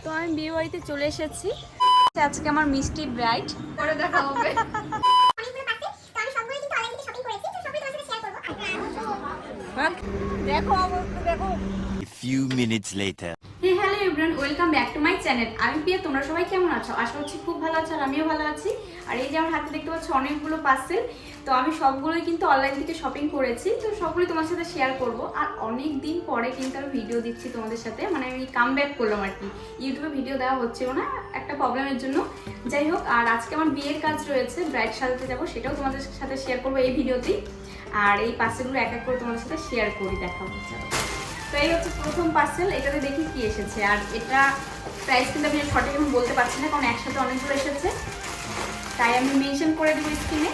তো আমি বিয়ে বাড়িতে চলে এসেছি। আজকে আমার মিষ্টি ব্রাইড পরে দেখা হবে। দেখো দেখো। A few minutes later. Hello everyone, welcome back to my channel. আমি প্রিয়া, তোমরা সবাই কেমন আছো? আশা করছি খুব ভালো আছো আর আমিও ভালো আছি। আর এই যে আমার হাতে দেখতে পাচ্ছ অনেকগুলো পার্সেল, তো আমি সবগুলোই কিন্তু অনলাইন থেকে শপিং করেছি, তো সবগুলোই তোমার সাথে শেয়ার করব। আর অনেক দিন পরে কিন্তু আমি ভিডিও দিচ্ছি তোমাদের সাথে, মানে আমি কাম ব্যাক করলাম আর কি। ইউটিউবে ভিডিও দেওয়া হচ্ছিল না একটা প্রবলেমের জন্য। যাই হোক, আর আজকে আমার বিয়ের কাজ রয়েছে, ব্রাইড সাজাতে যাবো, সেটাও তোমাদের সাথে শেয়ার করবো এই ভিডিওতেই। আর এই পার্সেলগুলো এক এক করে তোমাদের সাথে শেয়ার করি, দেখাবো। তো এই হচ্ছে প্রথম পার্সেল, এটাতে দেখি কি এসেছে। আর এটা প্রাইস কিন্তু আমি সঠিক আমি বলতে পারছি না, কারণ একসাথে অনেকগুলো এসেছে, তাই আমি মেনশন করে দেবো স্ক্রিনে।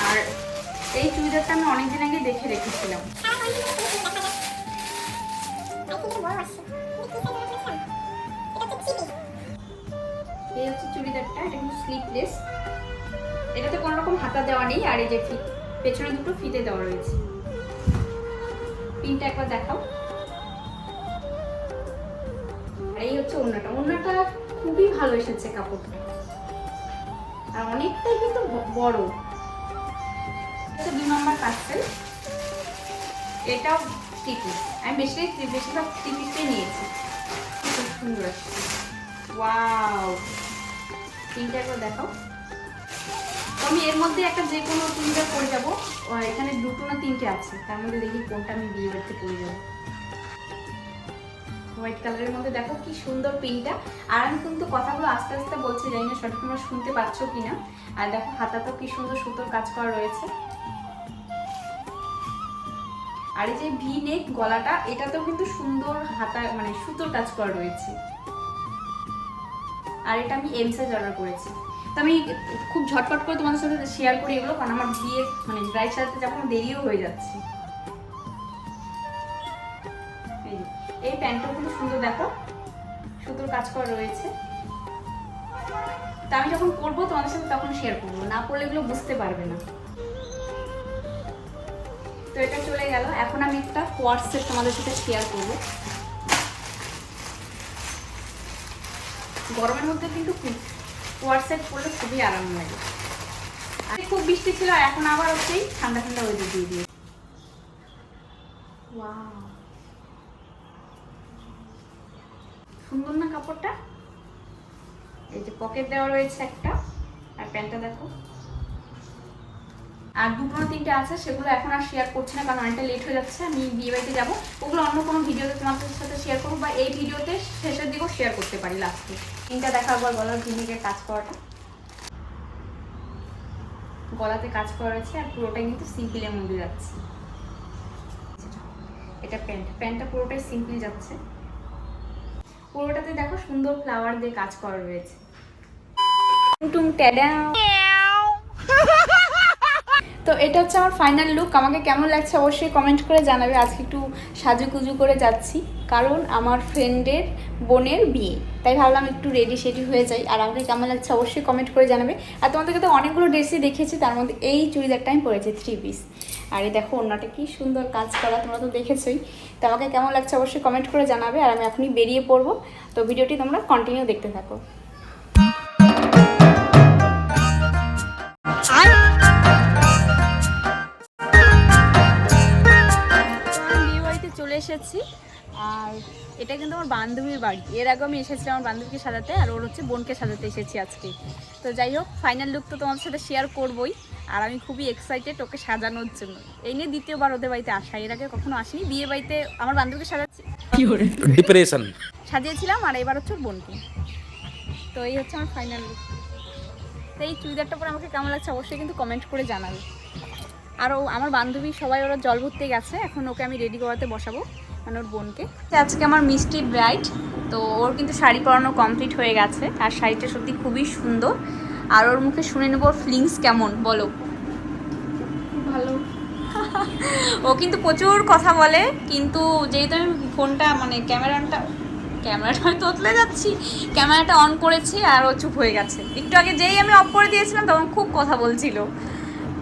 আর এই চুড়িদারটা আমি অনেকদিন আগে দেখে রেখেছিলাম। এই হচ্ছে চুড়িদারটা, এটা কিন্তু স্লিভলেস, এটাতে কোনো রকম হাতা দেওয়া নেই। আর এই যে ফিট, পেছনে দুটো ফিতে দেওয়া রয়েছে। পিনটা একবার দেখাও। এই হচ্ছে ওড়নাটা, ওড়নাটা খুবই ভালো এসেছে কাপড়টা, আর অনেকটাই কিন্তু বড়। এটা 2 নম্বর পার্সেল, এটাও টিপিস। আমি বেশিরভাগ টিপিসটাই নিয়েছি, খুব সুন্দর আছে। ওয়াও, তিনটা একবার দেখাও। আমি এর মধ্যে একটা যে কোনো তিনটা পরে যাবো, এখানে 2টো না 3টে আছে, তার মধ্যে দেখি কোনটা আমি বিয়ে বাড়িতে পরে যাবো। হোয়াইট কালারের মধ্যে দেখো কি সুন্দর পিনটা। আর আমি কিন্তু কথাগুলো আস্তে আস্তে বলছি, জানি না সঠিক তোমরা শুনতে পাচ্ছ কিনা। আর দেখো হাতাটাও কি সুন্দর সুতোর কাজ করা রয়েছে। আর এই যে ভি নেক গলাটা, এটাতেও কিন্তু সুন্দর হাতা, মানে সুতোর কাজ করা রয়েছে। আর এটা আমি এম সাইজ অর্ডার করেছি। তো আমি খুব ঝটপট করে তোমাদের সাথে শেয়ার করি এগুলো, কারণ আমার বিয়ে মানে ব্রাইড সাজাতে যখন দেরিও হয়ে যাচ্ছে। এই প্যান্টটাও কিন্তু সুন্দর, দেখো সুতোর কাজ করা রয়েছে। তা আমি যখন পরবো তোমাদের সাথে তখন শেয়ার করবো, না পরলে এগুলো বুঝতে পারবে না। তো এটা চলে গেল। এখন আমি একটা কোয়ার্ড সেট তোমাদের সাথে শেয়ার করবো। গরমের মধ্যে কিন্তু কোয়ার্ড সেট পরলে খুবই আরাম লাগে। আর খুব বৃষ্টি ছিল, আর এখন আবার হচ্ছেই ঠান্ডা ঠান্ডা ওয়েদার দিয়ে দিয়ে। ওয়াও, সুন্দর না কাপড়টা? এই যে পকেট দেওয়া রয়েছে একটা, আর প্যান্টটা দেখো। আর 2টো না 3টে আছে, সেগুলো এখন আর শেয়ার করছি না, কারণ অনেকটা লেট হয়ে যাচ্ছে। আমি বিয়ে বাড়িতে যাবো, ওগুলো অন্য কোনো ভিডিওতে তোমাদের সাথে শেয়ার করবো, বা এই ভিডিওতে শেষের দিকেও শেয়ার করতে পারি লাস্টে। তিনটা দেখা একবার গলার ভিনিকের কাজ করাটা, গলাতে কাজ করা রয়েছে, আর পুরোটাই কিন্তু সিম্পলের মধ্যে যাচ্ছে। এটা প্যান্টটা পুরোটাই সিম্পল যাচ্ছে। পুরোটাতে দেখো সুন্দর ফ্লাওয়ার দিয়ে কাজ করা রয়েছে। টুং ট্যাডা। তো এটা হচ্ছে আমার ফাইনাল লুক। আমাকে কেমন লাগছে অবশ্যই কমেন্ট করে জানাবে। আজকে একটু সাজুগুজু করে যাচ্ছি, কারণ আমার ফ্রেন্ডের বোনের বিয়ে, তাই ভাবলাম একটু রেডি সেডি হয়ে যাই। আর আমাকে কেমন লাগছে অবশ্যই কমেন্ট করে জানাবে। আর তোমাদেরকে তো অনেকগুলো ড্রেসই দেখেছি, তার মধ্যে এই চুড়িদারটা আমি পরেছি 3 পিস। আর এই দেখো ওড়নাটা কি সুন্দর কাজ করা, তোমরা তো দেখেছোই। তো আমাকে কেমন লাগছে অবশ্যই কমেন্ট করে জানাবে। আর আমি এখনই বেরিয়ে পড়বো, তো ভিডিওটি তোমরা কন্টিনিউ দেখতে থাকো। চলে এসেছি, আর এটা কিন্তু আমার বান্ধবীর বাড়ি। এর আগে আমি এসেছিলাম আমার বান্ধবীকে সাজাতে, আর ওর হচ্ছে বোনকে সাজাতে এসেছি আজকে। তো যাই হোক, ফাইনাল লুক তো তোমাদের সাথে শেয়ার করবোই। আর আমি খুবই এক্সাইটেড ওকে সাজানোর জন্য। এই নিয়ে দ্বিতীয়বার ওদের বাড়িতে আসা, এর আগে কখনো আসিনি। বিয়ে বাড়িতে আমার বান্ধবীকে সাজিয়েছিলাম, আর এবার হচ্ছে ওর বোনকে। তো এই হচ্ছে আমার ফাইনাল লুক। তো এই চুড়িদারটা পরে আমাকে কেমন লাগছে অবশ্যই কিন্তু কমেন্ট করে জানাবে। আরও আমার বান্ধবী সবাই ওরা জল ভরতে গেছে, এখন ওকে আমি রেডি করাতে বসাবো, মানে ওর বোনকে। আজকে আমার মিষ্টি ব্রাইড, তো ওর কিন্তু শাড়ি পরানো কমপ্লিট হয়ে গেছে, আর শাড়িটা সত্যি খুবই সুন্দর। আর ওর মুখে শুনে নেবো ওর ফিলিংস কেমন, বলো। ভালো। ও কিন্তু প্রচুর কথা বলে, কিন্তু যেহেতু আমি ফোনটা মানে ক্যামেরাটা তোতলে যাচ্ছি, ক্যামেরাটা অন করেছি আর ও চুপ হয়ে গেছে। একটু আগে যেই আমি অফ করে দিয়েছিলাম তখন খুব কথা বলছিল।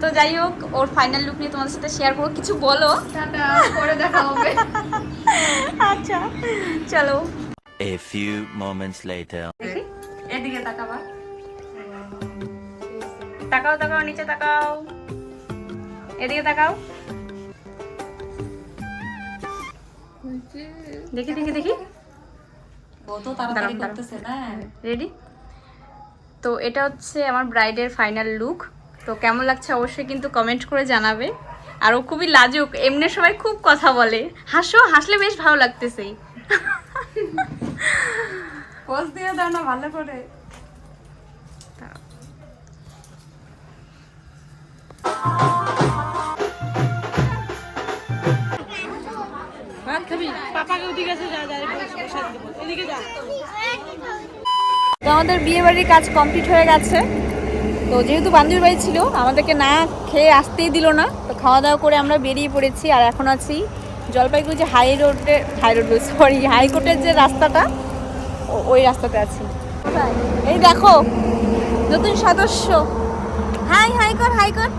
তো যাই হোক, ওর ফাইনাল লুক নিয়ে তোমাদের সাথে শেয়ার করবো। কিছু বলো। টাটা, পরে দেখা হবে। আচ্ছা চলো। A few moments later. দেখি এদিকে তাকাবা, তাকাও তাকাও, নিচে তাকাও, এদিকে তাকাও, দেখি দেখি দেখি। কত তাড়াতাড়ি করতেছে না। রেডি? তো এটা হচ্ছে আমার ব্রাইডের ফাইনাল লুক। তো কেমন লাগছে অবশ্যই কিন্তু কমেন্ট করে জানাবে। আর ও খুবই লাজুক, এমনি সবাই খুব কথা বলে, হাসো, হাসলে বেশ ভালো লাগতেছে। পোজ দিয়ে দাও না ভালো করে। তো আমাদের বিয়ে বাড়ির কাজ কমপ্লিট হয়ে গেছে। তো যেহেতু বান্ধবীর বাড়ি ছিল, আমাদেরকে না খেয়ে আসতেই দিল না। তো খাওয়া দাওয়া করে আমরা বেরিয়ে পড়েছি। আর এখন আছি জলপাইগুড়ি যে হাইকোর্টের যে রাস্তাটা, ওই রাস্তাতে আছি। এই দেখো নতুন সদস্য। Hi high court, high court.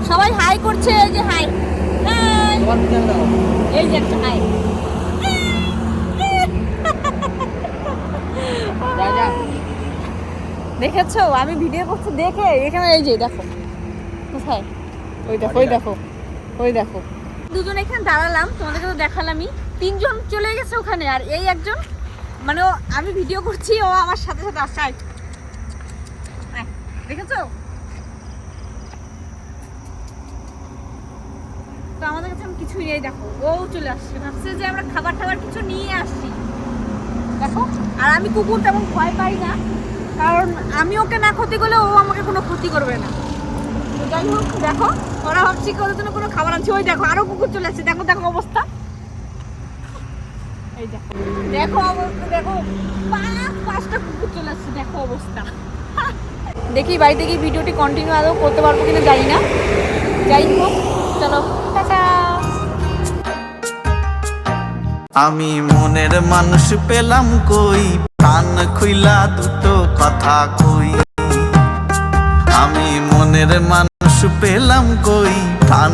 সবাই হাই করছে, এই যে হাই, এই যে একটা হাই। দেখেছো আমি ভিডিও করছি দেখে, এখানে এই যে দেখো কোথায়, ওই দেখো, ওই দেখো, ওই দেখো। দুজন এখানে দাঁড়ালাম, তোমাদেরকে তো দেখালামই। তিনজন চলে গেছে ওখানে, আর এই একজন, মানে আমি ভিডিও করছি, ও আমার সাথে সাথে আসছে। দেখেছো? তো আমাদের কাছে আমি কিছুই নেই, দেখো ও চলে আসছে, ভাবছে যে আমরা খাবার টাবার কিছু নিয়ে আসছি। দেখো, আর আমি কুকুর তেমন ভয় পাই না, কারণ আমি ওকে না ক্ষতি করলে ও আমাকে কোনো ক্ষতি করবে না। তো যাই হোক, দেখো ওরা ভাবছি কি ওদের জন্য কোনো খাবার আনছে। ওই দেখো আরো কুকুর চলে আসছে, দেখো দেখো অবস্থা, এই দেখো দেখো অবস্থা, দেখো পাঁচটা কুকুর চলে আসছে, দেখো অবস্থা। দেখি বাড়িতে গিয়ে ভিডিওটি কন্টিনিউ আদৌ করতে পারবো কিনা জানি না। যাই হোক, চলো টাটা। আমি মনের মানুষ পেলাম কই, প্রাণ খুইলা দুটো কথা কই। আমি মনের মানুষ পেলাম কই, প্রাণ